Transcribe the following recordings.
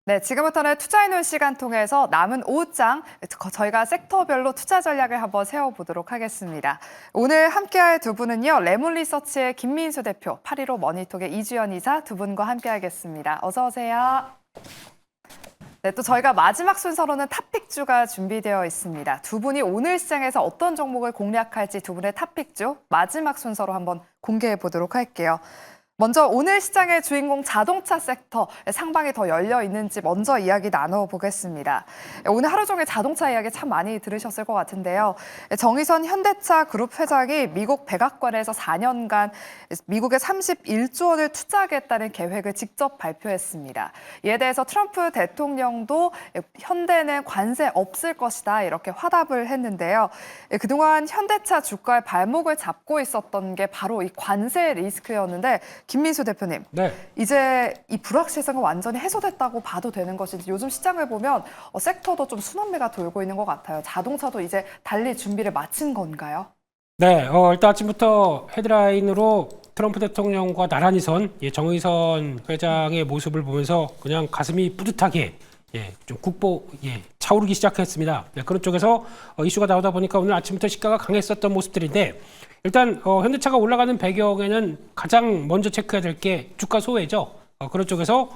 네, 지금부터는 투자해놓은 시간 통해서 남은 5장 저희가 섹터별로 투자 전략을 한번 세워보도록 하겠습니다. 오늘 함께할 두 분은요, 레몬리서치의 김민수 대표, 815 머니톡의 이주연 이사 두 분과 함께하겠습니다. 어서 오세요. 네, 또 저희가 마지막 순서로는 탑픽주가 준비되어 있습니다. 두 분이 오늘 시장에서 어떤 종목을 공략할지 두 분의 탑픽주 마지막 순서로 한번 공개해 보도록 할게요. 먼저 오늘 시장의 주인공 자동차 섹터 상방이 더 열려 있는지 먼저 이야기 나눠보겠습니다. 오늘 하루 종일 자동차 이야기 참 많이 들으셨을 것 같은데요. 정의선 현대차 그룹 회장이 미국 백악관에서 4년간 미국에 31조 원을 투자하겠다는 계획을 직접 발표했습니다. 이에 대해서 트럼프 대통령도 현대는 관세 없을 것이다 이렇게 화답을 했는데요. 그동안 현대차 주가의 발목을 잡고 있었던 게 바로 이 관세 리스크였는데 김민수 대표님, 네. 이제 이 불확실성은 완전히 해소됐다고 봐도 되는 것인지 요즘 시장을 보면 섹터도 좀 순환매가 돌고 있는 것 같아요. 자동차도 이제 달릴 준비를 마친 건가요? 네, 일단 아침부터 헤드라인으로 트럼프 대통령과 나란히 선 정의선 회장의 모습을 보면서 그냥 가슴이 뿌듯하게 좀 차오르기 시작했습니다. 네, 그런 쪽에서 이슈가 나오다 보니까 오늘 아침부터 시가가 강했었던 모습들인데 일단 현대차가 올라가는 배경에는 가장 먼저 체크해야 될 게 주가 소외죠. 그런 쪽에서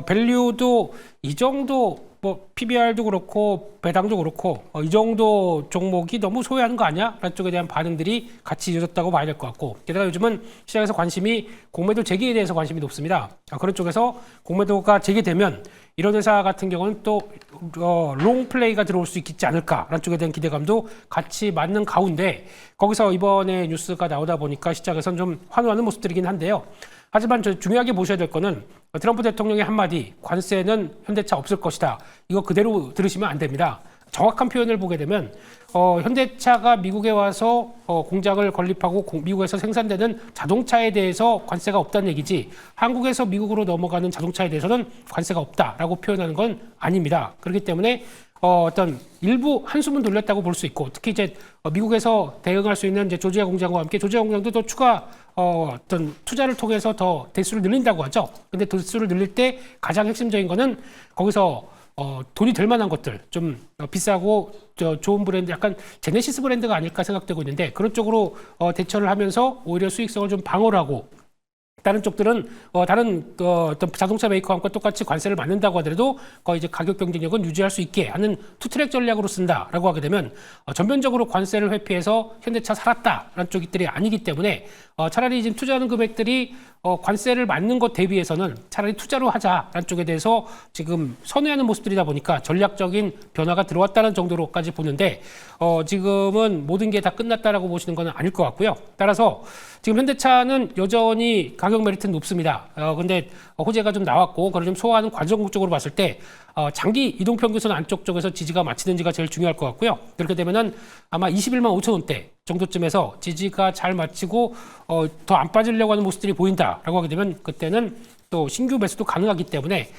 밸류도 이 정도 뭐 PBR도 그렇고 배당도 그렇고 이 정도 종목이 너무 소외하는 거 아니야? 라는 쪽에 대한 반응들이 같이 이어졌다고 봐야 될 것 같고 게다가 요즘은 시장에서 관심이 공매도 재개에 대해서 관심이 높습니다. 그런 쪽에서 공매도가 재개되면 이런 회사 같은 경우는 또 롱플레이가 들어올 수 있지 않을까라는 쪽에 대한 기대감도 같이 맞는 가운데 거기서 이번에 뉴스가 나오다 보니까 시장에선 좀 환호하는 모습들이긴 한데요. 하지만 중요하게 보셔야 될 거는 트럼프 대통령의 한마디 관세는 현대차 없을 것이다. 이거 그대로 들으시면 안 됩니다. 정확한 표현을 보게 되면 현대차가 미국에 와서 공장을 건립하고 미국에서 생산되는 자동차에 대해서 관세가 없다는 얘기지 한국에서 미국으로 넘어가는 자동차에 대해서는 관세가 없다라고 표현하는 건 아닙니다. 그렇기 때문에 어떤 일부 한숨은 돌렸다고 볼 수 있고 특히 이제 미국에서 대응할 수 있는 이제 조지아 공장과 함께 조지아 공장도 또 추가 어떤 투자를 통해서 더 대수를 늘린다고 하죠. 근데 대수를 늘릴 때 가장 핵심적인 거는 거기서 돈이 될 만한 것들 좀 비싸고 좋은 브랜드 약간 제네시스 브랜드가 아닐까 생각되고 있는데 그런 쪽으로 대처를 하면서 오히려 수익성을 좀 방어를 하고 다른 쪽들은 다른 어떤 자동차 메이커와 똑같이 관세를 받는다고 하더라도 거의 이제 가격 경쟁력은 유지할 수 있게 하는 투트랙 전략으로 쓴다라고 하게 되면 전면적으로 관세를 회피해서 현대차 살았다라는 쪽들이 아니기 때문에 차라리 지금 투자하는 금액들이 관세를 맞는 것 대비해서는 차라리 투자로 하자라는 쪽에 대해서 지금 선회하는 모습들이다 보니까 전략적인 변화가 들어왔다는 정도로까지 보는데 지금은 모든 게 다 끝났다라고 보시는 건 아닐 것 같고요. 따라서 지금 현대차는 여전히 가격 메리트는 높습니다. 근데 호재가 좀 나왔고 그걸 좀 소화하는 과정 쪽으로 봤을 때 장기 이동평균선 안쪽 쪽에서 지지가 맞히는지가 제일 중요할 것 같고요. 그렇게 되면은 아마 21만 5천 원대 정도쯤에서 지지가 잘 맞히고 더 안 빠지려고 하는 모습들이 보인다라고 하게 되면 그때는 또 신규 매수도 가능하기 때문에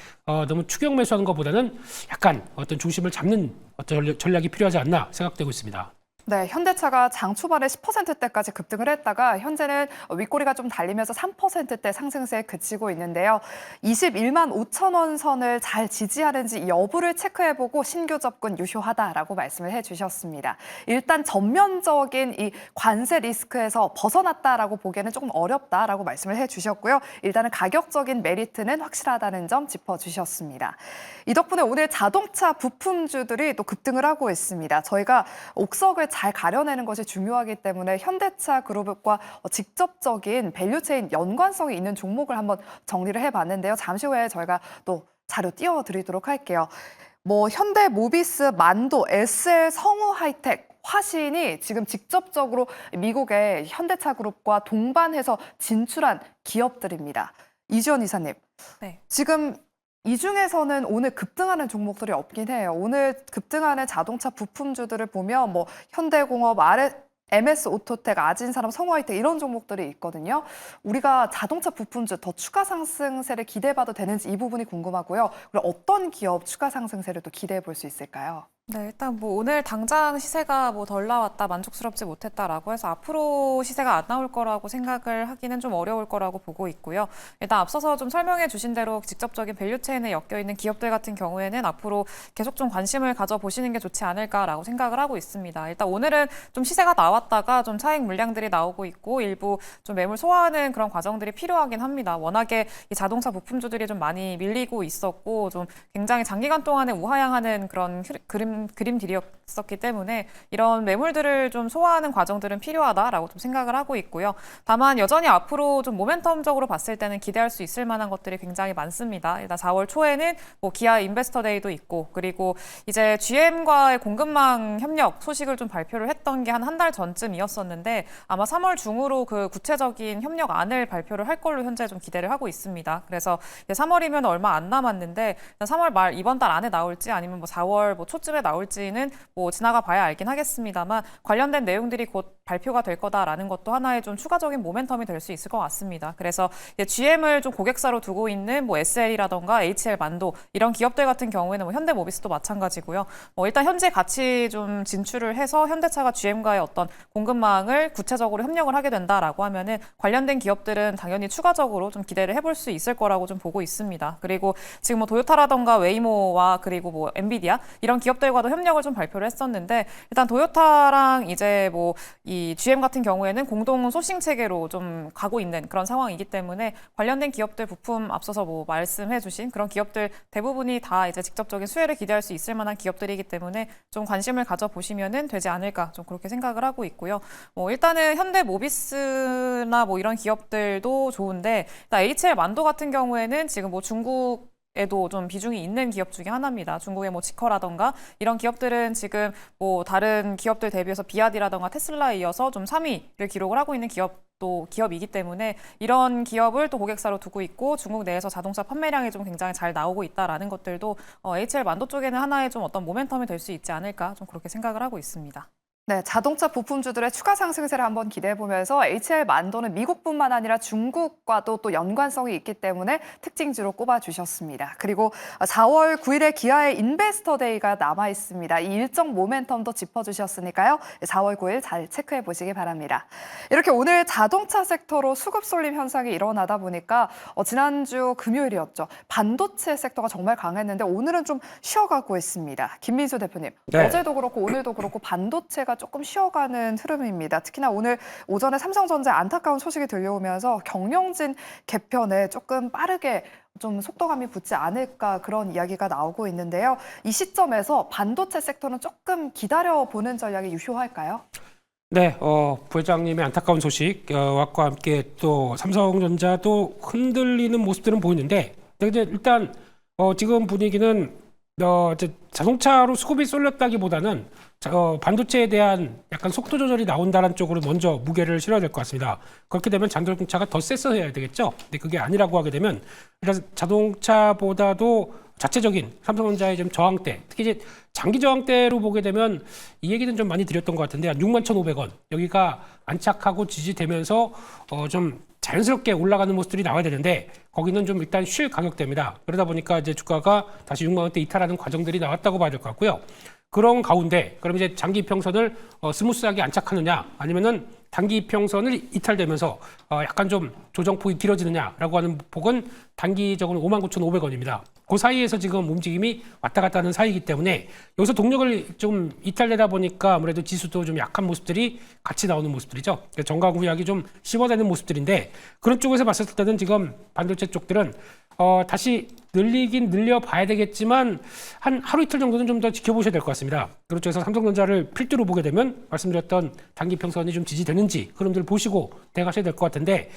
너무 추격 매수하는 것보다는 약간 어떤 중심을 잡는 어떤 전략이 필요하지 않나 생각되고 있습니다. 네, 현대차가 장 초반에 10%대까지 급등을 했다가 현재는 윗꼬리가 좀 달리면서 3%대 상승세에 그치고 있는데요. 21만 5천 원 선을 잘 지지하는지 여부를 체크해보고 신규 접근 유효하다라고 말씀을 해주셨습니다. 일단 전면적인 이 관세 리스크에서 벗어났다라고 보기에는 조금 어렵다라고 말씀을 해주셨고요. 일단은 가격적인 메리트는 확실하다는 점 짚어주셨습니다. 이 덕분에 오늘 자동차 부품주들이 또 급등을 하고 있습니다. 저희가 옥석을 잘 가려내는 것이 중요하기 때문에 현대차 그룹과 직접적인 밸류체인 연관성이 있는 종목을 한번 정리를 해봤는데요. 잠시 후에 저희가 또 자료 띄워드리도록 할게요. 뭐 현대모비스, 만도, SL, 성우하이텍, 화신이 지금 직접적으로 미국의 현대차 그룹과 동반해서 진출한 기업들입니다. 이주연 이사님, 네. 지금 이 중에서는 오늘 급등하는 종목들이 없긴 해요. 오늘 급등하는 자동차 부품주들을 보면 뭐 현대공업, MS 오토텍, 아진산업, 성화이텍 이런 종목들이 있거든요. 우리가 자동차 부품주 더 추가 상승세를 기대해봐도 되는지 이 부분이 궁금하고요. 그리고 어떤 기업 추가 상승세를 또 기대해 볼 수 있을까요? 네, 일단 뭐 오늘 당장 시세가 뭐 덜 나왔다, 만족스럽지 못했다라고 해서 앞으로 시세가 안 나올 거라고 생각을 하기는 좀 어려울 거라고 보고 있고요. 일단 앞서서 좀 설명해 주신 대로 직접적인 밸류 체인에 엮여 있는 기업들 같은 경우에는 앞으로 계속 좀 관심을 가져보시는 게 좋지 않을까라고 생각을 하고 있습니다. 일단 오늘은 좀 시세가 나왔다가 좀 차익 물량들이 나오고 있고 일부 좀 매물 소화하는 그런 과정들이 필요하긴 합니다. 워낙에 이 자동차 부품주들이 좀 많이 밀리고 있었고 좀 굉장히 장기간 동안에 우하향하는 그런 그림들이었었기 때문에 이런 매물들을 좀 소화하는 과정들은 필요하다라고 좀 생각을 하고 있고요. 다만 여전히 앞으로 좀 모멘텀적으로 봤을 때는 기대할 수 있을 만한 것들이 굉장히 많습니다. 일단 4월 초에는 뭐 기아 인베스터 데이도 있고 그리고 이제 GM과의 공급망 협력 소식을 좀 발표를 했던 게 한 달 전쯤이었었는데 아마 3월 중으로 그 구체적인 협력안을 발표를 할 걸로 현재 좀 기대를 하고 있습니다. 그래서 3월이면 얼마 안 남았는데 3월 말 이번 달 안에 나올지 아니면 뭐 4월 뭐 초쯤에 나올지는 뭐 지나가 봐야 알긴 하겠습니다만 관련된 내용들이 곧 발표가 될 거다라는 것도 하나의 좀 추가적인 모멘텀이 될 수 있을 것 같습니다. 그래서 GM을 좀 고객사로 두고 있는 뭐 SL이라던가 HL 만도 이런 기업들 같은 경우에는 뭐 현대모비스도 마찬가지고요. 일단 현재 같이 좀 진출을 해서 현대차가 GM과의 어떤 공급망을 구체적으로 협력을 하게 된다라고 하면은 관련된 기업들은 당연히 추가적으로 좀 기대를 해볼 수 있을 거라고 좀 보고 있습니다. 그리고 지금 뭐 도요타라던가 웨이모와 그리고 뭐 엔비디아 이런 기업들과도 협력을 좀 발표를 했었는데 일단 도요타랑 이제 뭐 이 GM 같은 경우에는 공동 소싱 체계로 좀 가고 있는 그런 상황이기 때문에 관련된 기업들 부품 앞서서 뭐 말씀해주신 그런 기업들 대부분이 다 이제 직접적인 수혜를 기대할 수 있을 만한 기업들이기 때문에 좀 관심을 가져보시면은 되지 않을까 좀 그렇게 생각을 하고 있고요. 일단은 현대모비스나 뭐 이런 기업들도 좋은데 일단 HL 만도 같은 경우에는 지금 뭐 중국에도 좀 비중이 있는 기업 중에 하나입니다. 중국의 뭐 지커라던가 이런 기업들은 지금 뭐 다른 기업들 대비해서 비아디라던가 테슬라에 이어서 좀 3위를 기록을 하고 있는 기업이기 때문에 이런 기업을 또 고객사로 두고 있고 중국 내에서 자동차 판매량이 좀 굉장히 잘 나오고 있다라는 것들도 HL 만도 쪽에는 하나의 좀 어떤 모멘텀이 될 수 있지 않을까 좀 그렇게 생각을 하고 있습니다. 네, 자동차 부품주들의 추가 상승세를 한번 기대해보면서 HL 만도는 미국뿐만 아니라 중국과도 또 연관성이 있기 때문에 특징주로 꼽아주셨습니다. 그리고 4월 9일에 기아의 인베스터 데이가 남아있습니다. 이 일정 모멘텀도 짚어주셨으니까요. 4월 9일 잘 체크해보시기 바랍니다. 이렇게 오늘 자동차 섹터로 수급 쏠림 현상이 일어나다 보니까 지난주 금요일이었죠. 반도체 섹터가 정말 강했는데 오늘은 좀 쉬어가고 있습니다. 김민수 대표님, 네. 어제도 그렇고 오늘도 그렇고 반도체가 조금 쉬어가는 흐름입니다. 특히나 오늘 오전에 삼성전자 안타까운 소식이 들려오면서 경영진 개편에 조금 빠르게 좀 속도감이 붙지 않을까 그런 이야기가 나오고 있는데요. 이 시점에서 반도체 섹터는 조금 기다려보는 전략이 유효할까요? 네, 부회장님의 안타까운 소식과 함께 또 삼성전자도 흔들리는 모습들은 보이는데, 근데 일단 지금 분위기는 이제 자동차로 수급이 쏠렸다기보다는 반도체에 대한 약간 속도 조절이 나온다는 쪽으로 먼저 무게를 실어야 될 것 같습니다. 그렇게 되면 자동차가 더 세서 해야 되겠죠. 근데 그게 아니라고 하게 되면 일단 자동차보다도 자체적인 삼성전자의 좀 저항대, 특히 이제 장기 저항대로 보게 되면 이 얘기는 좀 많이 드렸던 것 같은데 한 61,500원 여기가 안착하고 지지되면서 좀 자연스럽게 올라가는 모습들이 나와야 되는데 거기는 좀 일단 쉴 가격대입니다. 그러다 보니까 이제 주가가 다시 6만 원대 이탈하는 과정들이 나왔다고 봐야 될 것 같고요. 그런 가운데 그럼 이제 장기 이평선을 스무스하게 안착하느냐 아니면은 단기 이평선을 이탈되면서 약간 좀 조정폭이 길어지느냐라고 하는 폭은 단기적으로 59,500원입니다. 그 사이에서 지금 움직임이 왔다 갔다 하는 사이이기 때문에 여기서 동력을 좀 이탈되다 보니까 아무래도 지수도 좀 약한 모습들이 같이 나오는 모습들이죠. 정가 구약이 좀 씹어내는 모습들인데 그런 쪽에서 봤을 때는 지금 반도체 쪽들은 다시 늘리긴 늘려봐야 되겠지만 한 하루 이틀 정도는 좀 더 지켜보셔야 될 것 같습니다. 그렇죠. 그래서 삼성전자를 필두로 보게 되면 말씀드렸던 단기 평선이 좀 지지되는지 흐름들 보시고 대가셔야 될 것 같은데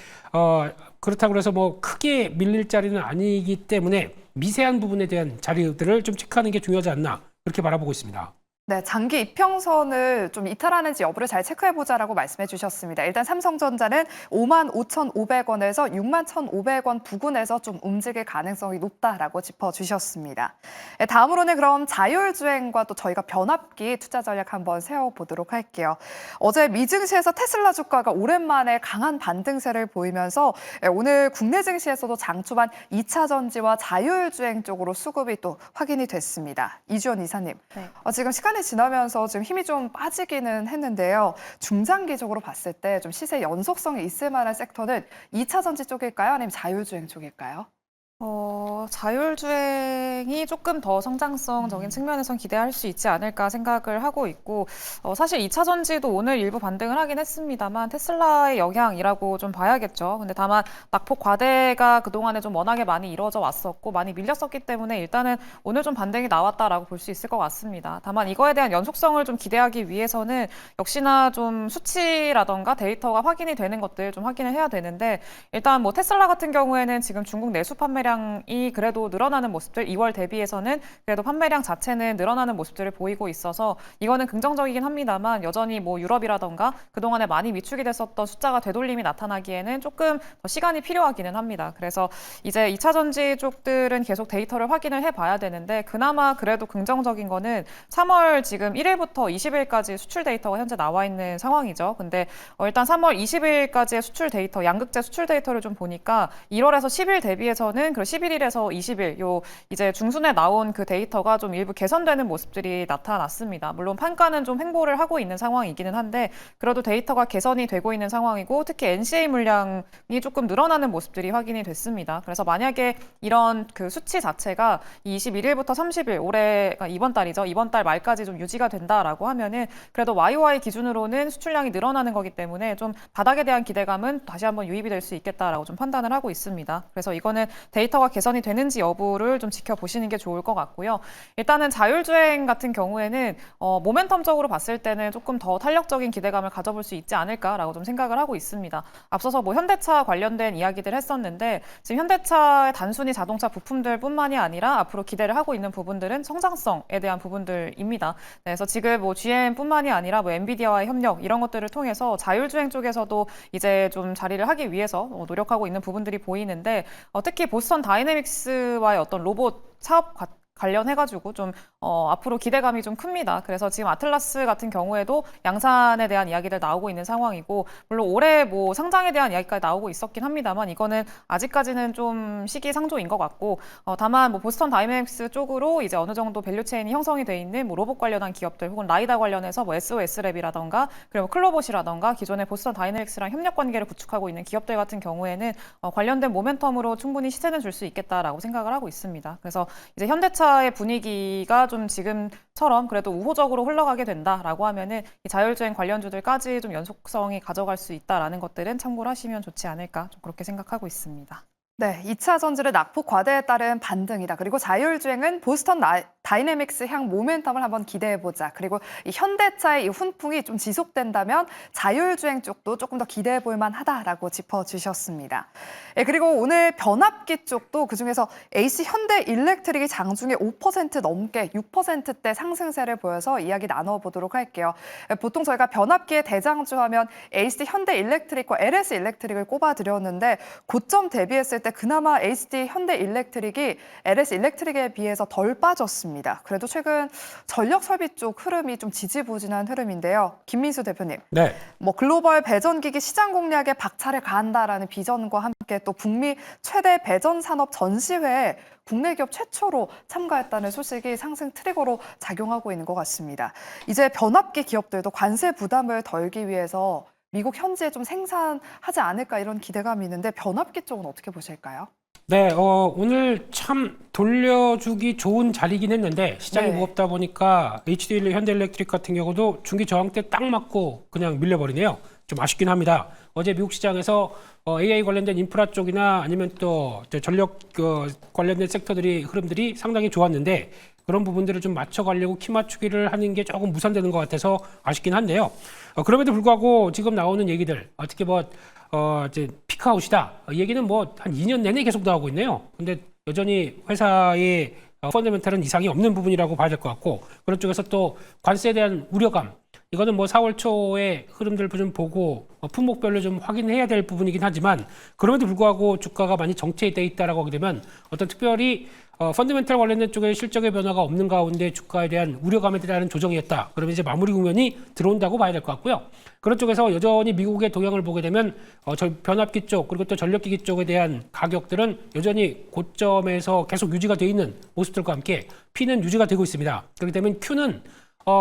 그렇다고 해서 뭐 크게 밀릴 자리는 아니기 때문에 미세한 부분에 대한 자리들을 좀 체크하는 게 중요하지 않나 그렇게 바라보고 있습니다. 네, 장기 이평선을 좀 이탈하는지 여부를 잘 체크해보자라고 말씀해 주셨습니다. 일단 삼성전자는 55,500원에서 61,500원 부근에서 좀 움직일 가능성이 높다라고 짚어주셨습니다. 네, 다음으로는 그럼 자율주행과 또 저희가 변압기 투자 전략 한번 세워보도록 할게요. 어제 미증시에서 테슬라 주가가 오랜만에 강한 반등세를 보이면서 오늘 국내 증시에서도 장 초반 2차 전지와 자율주행 쪽으로 수급이 또 확인이 됐습니다. 이주연 이사님, 네. 지금 시간이 지나면서 지금 힘이 좀 빠지기는 했는데요. 중장기적으로 봤을 때 좀 시세 연속성이 있을 만한 섹터는 2차 전지 쪽일까요? 아니면 자율주행 쪽일까요? 자율주행이 조금 더 성장성적인 측면에선 기대할 수 있지 않을까 생각을 하고 있고, 사실 2차 전지도 오늘 일부 반등을 하긴 했습니다만 테슬라의 영향이라고 좀 봐야겠죠. 근데 다만 낙폭 과대가 그동안에 좀 워낙에 많이 이루어져 왔었고 많이 밀렸었기 때문에 일단은 오늘 좀 반등이 나왔다라고 볼 수 있을 것 같습니다. 다만 이거에 대한 연속성을 좀 기대하기 위해서는 역시나 좀 수치라던가 데이터가 확인이 되는 것들 좀 확인을 해야 되는데, 일단 뭐 테슬라 같은 경우에는 지금 중국 내수 판매량이 그래도 늘어나는 모습들, 2월 대비해서는 그래도 판매량 자체는 늘어나는 모습들을 보이고 있어서 이거는 긍정적이긴 합니다만, 여전히 뭐 유럽이라던가 그동안에 많이 위축이 됐었던 숫자가 되돌림이 나타나기에는 조금 더 시간이 필요하기는 합니다. 그래서 이제 2차 전지 쪽들은 계속 데이터를 확인을 해봐야 되는데, 그나마 그래도 긍정적인 거는 3월 지금 1일부터 20일까지 수출 데이터가 현재 나와 있는 상황이죠. 근데 일단 3월 20일까지의 수출 데이터, 양극재 수출 데이터를 좀 보니까 1월에서 10일 대비해서는 11일에서 20일 요 이제 중순에 나온 그 데이터가 좀 일부 개선되는 모습들이 나타났습니다. 물론 판가는 좀 횡보를 하고 있는 상황이기는 한데 그래도 데이터가 개선이 되고 있는 상황이고, 특히 NCA 물량이 조금 늘어나는 모습들이 확인이 됐습니다. 그래서 만약에 이런 그 수치 자체가 21일부터 30일 올해 이번 달이죠. 이번 달 말까지 좀 유지가 된다라고 하면은 그래도 YOY 기준으로는 수출량이 늘어나는 거기 때문에 좀 바닥에 대한 기대감은 다시 한번 유입이 될 수 있겠다라고 좀 판단을 하고 있습니다. 그래서 이거는 데이터가 개선이 되는지 여부를 좀 지켜보시는 게 좋을 것 같고요. 일단은 자율주행 같은 경우에는 모멘텀적으로 봤을 때는 조금 더 탄력적인 기대감을 가져볼 수 있지 않을까라고 좀 생각을 하고 있습니다. 앞서서 뭐 현대차 관련된 이야기들 했었는데, 지금 현대차의 단순히 자동차 부품들뿐만이 아니라 앞으로 기대를 하고 있는 부분들은 성장성에 대한 부분들입니다. 그래서 지금 뭐 GM뿐만이 아니라 뭐 엔비디아와의 협력 이런 것들을 통해서 자율주행 쪽에서도 이제 좀 자리를 하기 위해서 노력하고 있는 부분들이 보이는데, 특히 보스턴 다이내믹스와의 어떤 로봇 사업 관련해가지고 좀 앞으로 기대감이 좀 큽니다. 그래서 지금 아틀라스 같은 경우에도 양산에 대한 이야기들 나오고 있는 상황이고, 물론 올해 뭐 상장에 대한 이야기까지 나오고 있었긴 합니다만 이거는 아직까지는 좀 시기상조인 것 같고, 다만 뭐 보스턴 다이내믹스 쪽으로 이제 어느 정도 밸류체인이 형성이 돼 있는 뭐 로봇 관련한 기업들 혹은 라이다 관련해서 뭐 SOS랩이라던가 그리고 클로봇이라던가 기존의 보스턴 다이내믹스랑 협력 관계를 구축하고 있는 기업들 같은 경우에는 관련된 모멘텀으로 충분히 시세는 줄 수 있겠다라고 생각을 하고 있습니다. 그래서 이제 현대차의 분위기가 좀 지금처럼 그래도 우호적으로 흘러가게 된다라고 하면은 이 자율주행 관련주들까지 좀 연속성이 가져갈 수 있다라는 것들은 참고를 하시면 좋지 않을까, 좀 그렇게 생각하고 있습니다. 네, 2차 전지를 낙폭 과대에 따른 반등이다. 그리고 자율주행은 보스턴 다이내믹스 향 모멘텀을 한번 기대해보자. 그리고 이 현대차의 이 훈풍이 좀 지속된다면 자율주행 쪽도 조금 더 기대해볼 만하다라고 짚어주셨습니다. 예, 그리고 오늘 변압기 쪽도 그중에서 AC 현대일렉트릭이 장중에 5% 넘게 6%대 상승세를 보여서 이야기 나눠보도록 할게요. 보통 저희가 변압기의 대장주 하면 AC 현대일렉트릭과 LS 일렉트릭을 꼽아드렸는데, 고점 대비했을 때 그나마 HD 현대일렉트릭이 LS 일렉트릭에 비해서 덜 빠졌습니다. 그래도 최근 전력 설비 쪽 흐름이 좀 지지부진한 흐름인데요. 김민수 대표님, 네. 뭐 글로벌 배전기기 시장 공략에 박차를 가한다라는 비전과 함께 또 북미 최대 배전 산업 전시회에 국내 기업 최초로 참가했다는 소식이 상승 트리거로 작용하고 있는 것 같습니다. 이제 변압기 기업들도 관세 부담을 덜기 위해서 미국 현지에 좀 생산하지 않을까 이런 기대감이 있는데, 변압기 쪽은 어떻게 보실까요? 네, 오늘 참 돌려주기 좋은 자리긴 했는데 시장이 네. 무겁다 보니까 HD 현대일렉트릭 같은 경우도 중기 저항 때 딱 맞고 그냥 밀려버리네요. 좀 아쉽긴 합니다. 어제 미국 시장에서 AI 관련된 인프라 쪽이나 아니면 또 전력 관련된 섹터들이 흐름들이 상당히 좋았는데, 그런 부분들을 좀 맞춰가려고 키 맞추기를 하는 게 조금 무산되는 것 같아서 아쉽긴 한데요. 그럼에도 불구하고 지금 나오는 얘기들, 어떻게 뭐 이제 피크아웃이다, 이 얘기는 뭐 한 2년 내내 계속 나오고 있네요. 근데 여전히 회사의 펀더멘탈은 이상이 없는 부분이라고 봐야 될 것 같고 그런 쪽에서 또 관세에 대한 우려감 이거는 뭐 4월 초의 흐름들 좀 보고 품목별로 좀 확인해야 될 부분이긴 하지만 그럼에도 불구하고 주가가 많이 정체돼 있다라고 하게 되면 어떤 특별히 펀더멘탈 관련된 쪽에 실적의 변화가 없는 가운데 주가에 대한 우려감에 대한 조정이었다. 그러면 이제 마무리 국면이 들어온다고 봐야 될 것 같고요. 그런 쪽에서 여전히 미국의 동향을 보게 되면 변압기 쪽 그리고 또 전력기기 쪽에 대한 가격들은 여전히 고점에서 계속 유지가 되어 있는 모습들과 함께 P는 유지가 되고 있습니다. 그렇기 때문에 Q는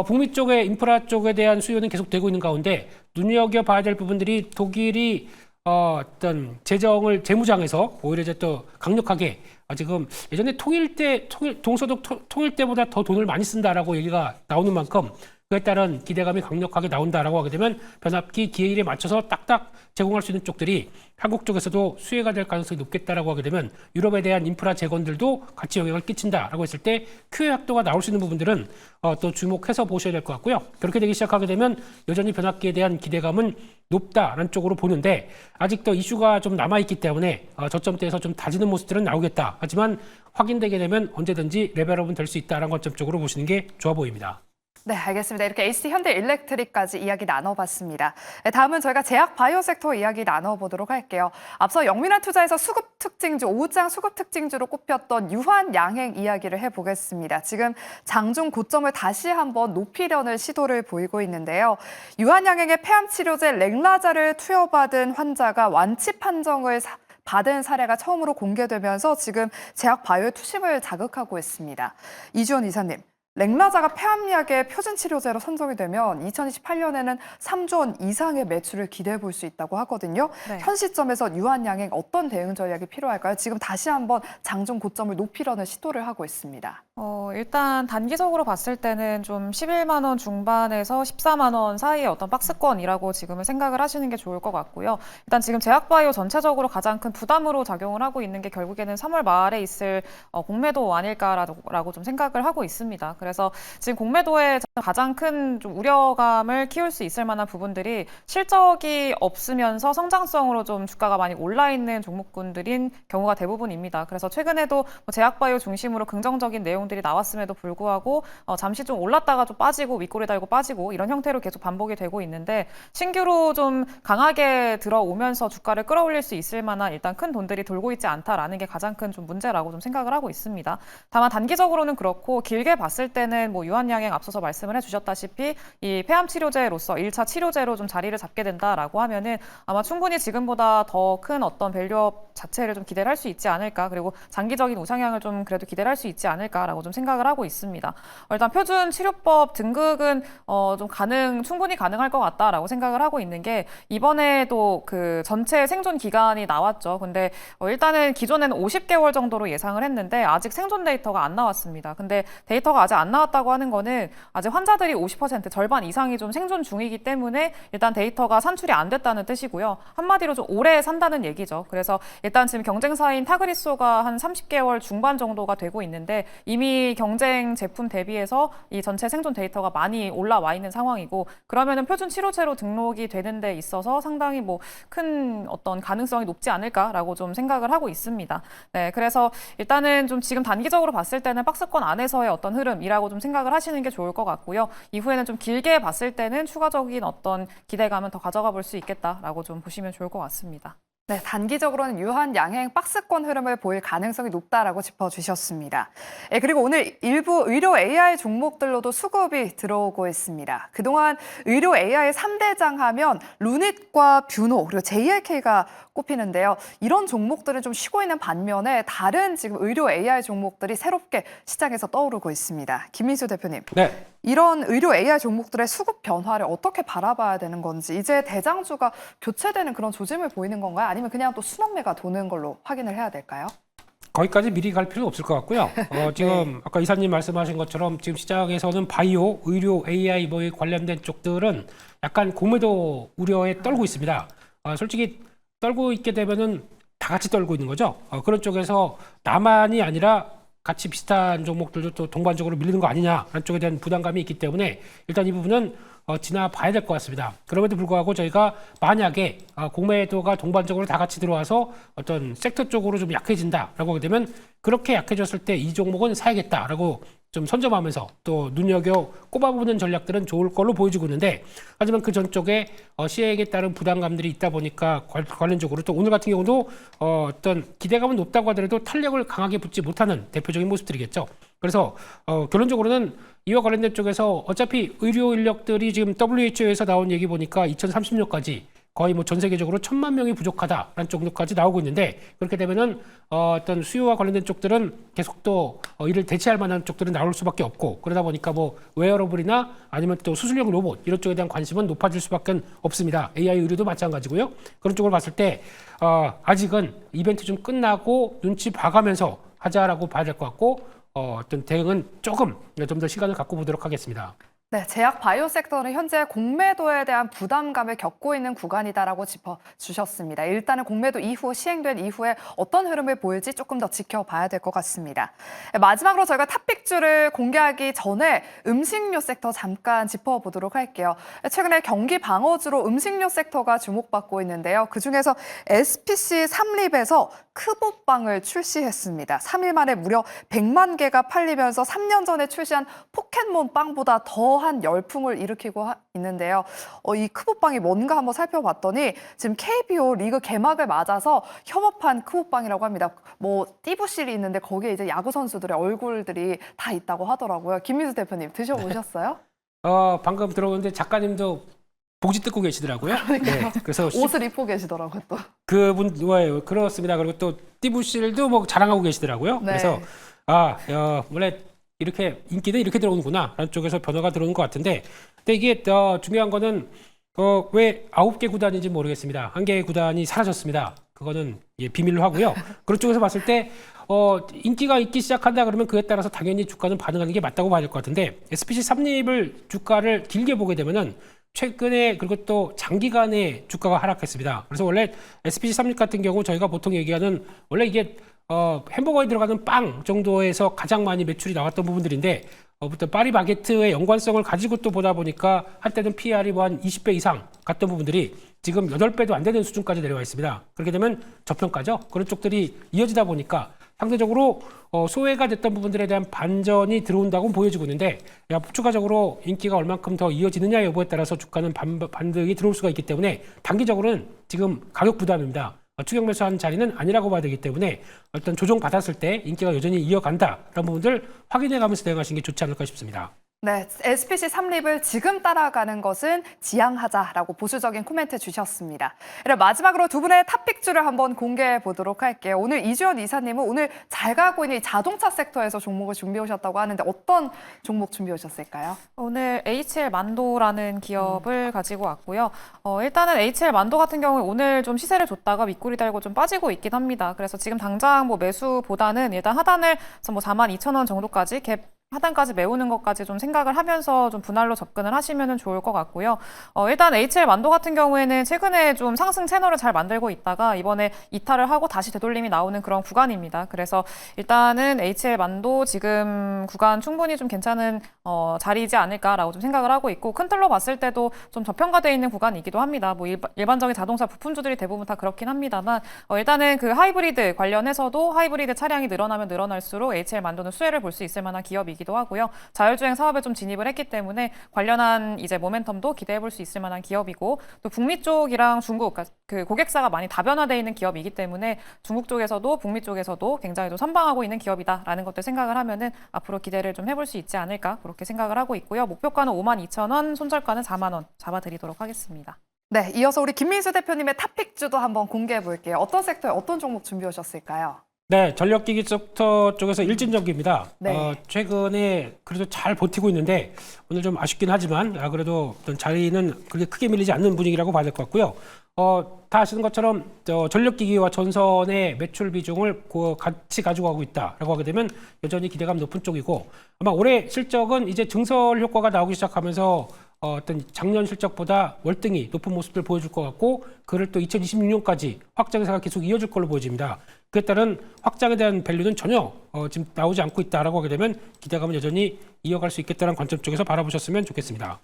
북미 쪽의 인프라 쪽에 대한 수요는 계속되고 있는 가운데 눈여겨봐야 될 부분들이 독일이 어떤 재무장에서 오히려 이제 또 강력하게 지금 예전에 동서독 통일 때보다 더 돈을 많이 쓴다라고 얘기가 나오는 만큼 그에 따른 기대감이 강력하게 나온다라고 하게 되면 변압기 기회일에 맞춰서 딱딱 제공할 수 있는 쪽들이 한국 쪽에서도 수혜가 될 가능성이 높겠다라고 하게 되면 유럽에 대한 인프라 재건들도 같이 영향을 끼친다라고 했을 때 QE 확도가 나올 수 있는 부분들은 또 주목해서 보셔야 될 것 같고요. 그렇게 되기 시작하게 되면 여전히 변압기에 대한 기대감은 높다라는 쪽으로 보는데 아직도 이슈가 좀 남아있기 때문에 저점대에서 좀 다지는 모습들은 나오겠다. 하지만 확인되게 되면 언제든지 레벨업은 될 수 있다라는 관점 쪽으로 보시는 게 좋아 보입니다. 네, 알겠습니다. 이렇게 HT 현대일렉트릭까지 이야기 나눠봤습니다. 네, 다음은 저희가 제약 바이오 섹터 이야기 나눠보도록 할게요. 앞서 영민한 투자에서 수급 특징주, 5장 수급 특징주로 꼽혔던 유한양행 이야기를 해보겠습니다. 지금 장중 고점을 다시 한번 높이려는 시도를 보이고 있는데요. 유한양행의 폐암 치료제 렉라자를 투여받은 환자가 완치 판정을 받은 사례가 처음으로 공개되면서 지금 제약 바이오의 투심을 자극하고 있습니다. 이주원 이사님. 렉라자가 폐암약의 표준 치료제로 선정이 되면 2028년에는 3조 원 이상의 매출을 기대해 볼 수 있다고 하거든요. 네. 현 시점에서 유한양행 어떤 대응 전략이 필요할까요? 지금 다시 한번 장중 고점을 높이려는 시도를 하고 있습니다. 일단 단기적으로 봤을 때는 좀 11만 원 중반에서 14만 원 사이의 어떤 박스권이라고 지금은 생각을 하시는 게 좋을 것 같고요. 일단 지금 제약바이오 전체적으로 가장 큰 부담으로 작용을 하고 있는 게 결국에는 3월 말에 있을 공매도 아닐까라고 좀 생각을 하고 있습니다. 그래서 지금 공매도에 가장 큰 좀 우려감을 키울 수 있을 만한 부분들이 실적이 없으면서 성장성으로 좀 주가가 많이 올라 있는 종목군들인 경우가 대부분입니다. 그래서 최근에도 뭐 제약바이오 중심으로 긍정적인 내용들이 나왔음에도 불구하고 잠시 좀 올랐다가 좀 빠지고 윗꼬리 달고 빠지고 이런 형태로 계속 반복이 되고 있는데 신규로 좀 강하게 들어오면서 주가를 끌어올릴 수 있을 만한 일단 큰 돈들이 돌고 있지 않다라는 게 가장 큰 좀 문제라고 좀 생각을 하고 있습니다. 다만 단기적으로는 그렇고 길게 봤을 때는 뭐 유한양행 앞서서 말씀을 해주셨다시피 이 폐암 치료제로서 1차 치료제로 좀 자리를 잡게 된다라고 하면은 아마 충분히 지금보다 더 큰 어떤 밸류업 자체를 좀 기대를 할 수 있지 않을까 그리고 장기적인 우상향을 좀 그래도 기대를 할 수 있지 않을까라고 좀 생각을 하고 있습니다. 일단 표준 치료법 등극은 좀 충분히 가능할 것 같다라고 생각을 하고 있는 게 이번에도 그 전체 생존 기간이 나왔죠. 근데 일단은 기존에는 50개월 정도로 예상을 했는데 아직 생존 데이터가 안 나왔습니다. 근데 데이터가 아직 안 나왔다고 하는 거는 아직 환자들이 50% 절반 이상이 좀 생존 중이기 때문에 일단 데이터가 산출이 안 됐다는 뜻이고요. 한마디로 좀 오래 산다는 얘기죠. 그래서 일단 지금 경쟁사인 타그리소가 한 30개월 중반 정도가 되고 있는데 이미 경쟁 제품 대비해서 이 전체 생존 데이터가 많이 올라와 있는 상황이고 그러면은 표준 치료제로 등록이 되는 데 있어서 상당히 뭐 큰 어떤 가능성이 높지 않을까라고 좀 생각을 하고 있습니다. 네, 그래서 일단은 좀 지금 단기적으로 봤을 때는 박스권 안에서의 어떤 흐름이라고 좀 생각을 하시는 게 좋을 것 같고요. 이후에는 좀 길게 봤을 때는 추가적인 어떤 기대감은 더 가져가 볼 수 있겠다라고 좀 보시면 좋을 것 같습니다. 네, 단기적으로는 유한양행 박스권 흐름을 보일 가능성이 높다라고 짚어주셨습니다. 네, 그리고 오늘 일부 의료 AI 종목들로도 수급이 들어오고 있습니다. 그동안 의료 AI 3대장 하면 루닛과 뷰노 그리고 JLK가 꼽히는데요. 이런 종목들은 좀 쉬고 있는 반면에 다른 지금 의료 AI 종목들이 새롭게 시장에서 떠오르고 있습니다. 김민수 대표님. 네. 이런 의료 AI 종목들의 수급 변화를 어떻게 바라봐야 되는 건지 이제 대장주가 교체되는 그런 조짐을 보이는 건가요? 아니면 그냥 또 순환매가 도는 걸로 확인을 해야 될까요? 거기까지 미리 갈 필요는 없을 것 같고요. 지금 아까 이사님 말씀하신 것처럼 지금 시장에서는 바이오, 의료, AI 뭐에 관련된 쪽들은 약간 공매도 우려에 떨고 있습니다. 솔직히 떨고 있게 되면은 다 같이 떨고 있는 거죠. 그런 쪽에서 나만이 아니라 같이 비슷한 종목들도 또 동반적으로 밀리는 거 아니냐라는 쪽에 대한 부담감이 있기 때문에 일단 이 부분은 지나봐야 될 것 같습니다. 그럼에도 불구하고 저희가 만약에 공매도가 동반적으로 다 같이 들어와서 어떤 섹터 쪽으로 좀 약해진다라고 하게 되면 그렇게 약해졌을 때 이 종목은 사야겠다라고 좀 선점하면서 또 눈여겨 꼽아보는 전략들은 좋을 걸로 보여지고 있는데 하지만 그 전쪽에 시행에 따른 부담감들이 있다 보니까 관련적으로 또 오늘 같은 경우도 어떤 기대감은 높다고 하더라도 탄력을 강하게 붙지 못하는 대표적인 모습들이겠죠. 그래서 결론적으로는 이와 관련된 쪽에서 어차피 의료 인력들이 지금 WHO에서 나온 얘기 보니까 2030년까지 거의 뭐 전 세계적으로 1,000만 명이 부족하다라는 정도까지 나오고 있는데 그렇게 되면은 어떤 수요와 관련된 쪽들은 계속 또 이를 대체할 만한 쪽들은 나올 수밖에 없고 그러다 보니까 뭐 웨어러블이나 아니면 또 수술용 로봇 이런 쪽에 대한 관심은 높아질 수밖에 없습니다. AI 의료도 마찬가지고요. 그런 쪽을 봤을 때 아직은 이벤트 좀 끝나고 눈치 봐가면서 하자라고 봐야 될 것 같고 어떤 대응은 조금 좀 더 시간을 갖고 보도록 하겠습니다. 네, 제약 바이오 섹터는 현재 공매도에 대한 부담감을 겪고 있는 구간이다라고 짚어주셨습니다. 일단은 공매도 이후 시행된 이후에 어떤 흐름을 보일지 조금 더 지켜봐야 될 것 같습니다. 마지막으로 저희가 탑픽주를 공개하기 전에 음식료 섹터 잠깐 짚어보도록 할게요. 최근에 경기 방어주로 음식료 섹터가 주목받고 있는데요. 그중에서 SPC 삼립에서 크보빵을 출시했습니다. 3일 만에 무려 100만 개가 팔리면서 3년 전에 출시한 포켓몬 빵보다 더한 열풍을 일으키고 있는데요. 이 크보빵이 뭔가 한번 살펴봤더니 지금 KBO 리그 개막을 맞아서 협업한 크보빵이라고 합니다. 뭐 띠부실이 있는데 거기에 이제 야구 선수들의 얼굴들이 다 있다고 하더라고요. 김민수 대표님 드셔보셨어요? 방금 들어오는데 작가님도 복지 뜯고 계시더라고요. 네, 그래서 옷을 입고 계시더라고요 또. 그분 그렇습니다. 그리고 또 띠부실도 뭐 자랑하고 계시더라고요. 네. 그래서 원래 이렇게 인기는 이렇게 들어오는구나라는 쪽에서 변화가 들어오는 것 같은데, 근데 이게 중요한 거는 왜 9개 구단인지 모르겠습니다. 1개의 구단이 사라졌습니다. 그거는 비밀로 하고요. 그런 쪽에서 봤을 때 인기가 있기 시작한다 그러면 그에 따라서 당연히 주가는 반응하는 게 맞다고 봐야 될 것 같은데 SPC 삼립을 주가를 길게 보게 되면은 최근에 그리고 또 장기간에 주가가 하락했습니다. 그래서 원래 SPC 삼립 같은 경우 저희가 보통 얘기하는 원래 이게 햄버거에 들어가는 빵 정도에서 가장 많이 매출이 나왔던 부분들인데 부터 파리바게트의 연관성을 가지고 또 보다 보니까 한때는 PR이 뭐 한 20배 이상 갔던 부분들이 지금 8배도 안 되는 수준까지 내려와 있습니다. 그렇게 되면 저평가죠. 그런 쪽들이 이어지다 보니까 상대적으로 소외가 됐던 부분들에 대한 반전이 들어온다고 보여지고 있는데 추가적으로 인기가 얼만큼 더 이어지느냐 여부에 따라서 주가는 반등이 들어올 수가 있기 때문에 단기적으로는 지금 가격 부담입니다. 추격 매수한 자리는 아니라고 봐야 되기 때문에 일단 조정 받았을 때 인기가 여전히 이어간다라는 부분들 확인해 가면서 대응하시는 게 좋지 않을까 싶습니다. 네, SPC 삼립을 지금 따라가는 것은 지양하자라고 보수적인 코멘트 주셨습니다. 마지막으로 두 분의 탑픽주를 한번 공개해 보도록 할게요. 오늘 이주연 이사님은 오늘 잘 가고 있는 이 자동차 섹터에서 종목을 준비해 오셨다고 하는데 어떤 종목 준비해 오셨을까요? 오늘 HL 만도라는 기업을 가지고 왔고요. 일단은 HL 만도 같은 경우에 오늘 좀 시세를 줬다가 밑구리 달고 좀 빠지고 있긴 합니다. 그래서 지금 당장 뭐 매수보다는 일단 하단을 뭐 42,000원 정도까지 갭 하단까지 메우는 것까지 좀 생각을 하면서 좀 분할로 접근을 하시면 좋을 것 같고요. 일단 HL 만도 같은 경우에는 최근에 좀 상승 채널을 잘 만들고 있다가 이번에 이탈을 하고 다시 되돌림이 나오는 그런 구간입니다. 그래서 일단은 HL 만도 지금 구간 충분히 좀 괜찮은 자리이지 않을까라고 좀 생각을 하고 있고 큰 틀로 봤을 때도 좀 저평가되어 있는 구간이기도 합니다. 뭐 일반적인 자동차 부품주들이 대부분 다 그렇긴 합니다만 일단은 그 하이브리드 관련해서도 하이브리드 차량이 늘어나면 늘어날수록 HL 만도는 수혜를 볼 수 있을 만한 기업이기도 하고요. 자율주행 사업에 좀 진입을 했기 때문에 관련한 이제 모멘텀도 기대해 볼 수 있을 만한 기업이고 또 북미 쪽이랑 중국 그 고객사가 많이 다변화되어 있는 기업이기 때문에 중국 쪽에서도 북미 쪽에서도 굉장히 좀 선방하고 있는 기업이다라는 것들 생각을 하면은 앞으로 기대를 좀 해볼 수 있지 않을까 그렇게 생각을 하고 있고요. 목표가는 52,000원, 손절가는 4만 원 잡아드리도록 하겠습니다. 네, 이어서 우리 김민수 대표님의 탑픽주도 한번 공개해 볼게요. 어떤 섹터에 어떤 종목 준비해 오셨을까요? 네, 전력기기 섹터 쪽에서 일진전기입니다. 네. 최근에 그래도 잘 버티고 있는데 오늘 좀 아쉽긴 하지만 그래도 어떤 자리는 그렇게 크게 밀리지 않는 분위기라고 봐야 될 것 같고요. 다 아시는 것처럼 전력기기와 전선의 매출 비중을 같이 가지고 가고 있다라고 하게 되면 여전히 기대감 높은 쪽이고 아마 올해 실적은 이제 증설 효과가 나오기 시작하면서 어떤 작년 실적보다 월등히 높은 모습을 보여줄 것 같고 그를 또 2026년까지 확장세가 계속 이어질 걸로 보여집니다. 그에 따른 확장에 대한 밸류는 전혀 지금 나오지 않고 있다라고 하게 되면 기대감은 여전히 이어갈 수 있겠다는 관점 쪽에서 바라보셨으면 좋겠습니다.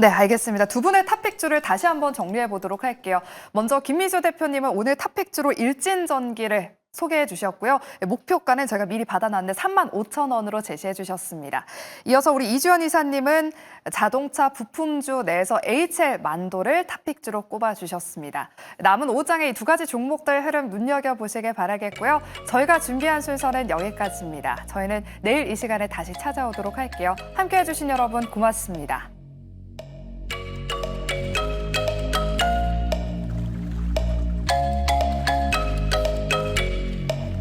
네, 알겠습니다. 두 분의 탑픽주를 다시 한번 정리해 보도록 할게요. 먼저 김민수 대표님은 오늘 탑픽주로 일진전기를 소개해 주셨고요. 목표가는 저희가 미리 받아놨는데 35,000원으로 제시해 주셨습니다. 이어서 우리 이주연 이사님은 자동차 부품주 내에서 HL 만도를 탑픽주로 꼽아 주셨습니다. 남은 5장의 이 두 가지 종목들 흐름 눈여겨보시길 바라겠고요. 저희가 준비한 순서는 여기까지입니다. 저희는 내일 이 시간에 다시 찾아오도록 할게요. 함께해 주신 여러분 고맙습니다.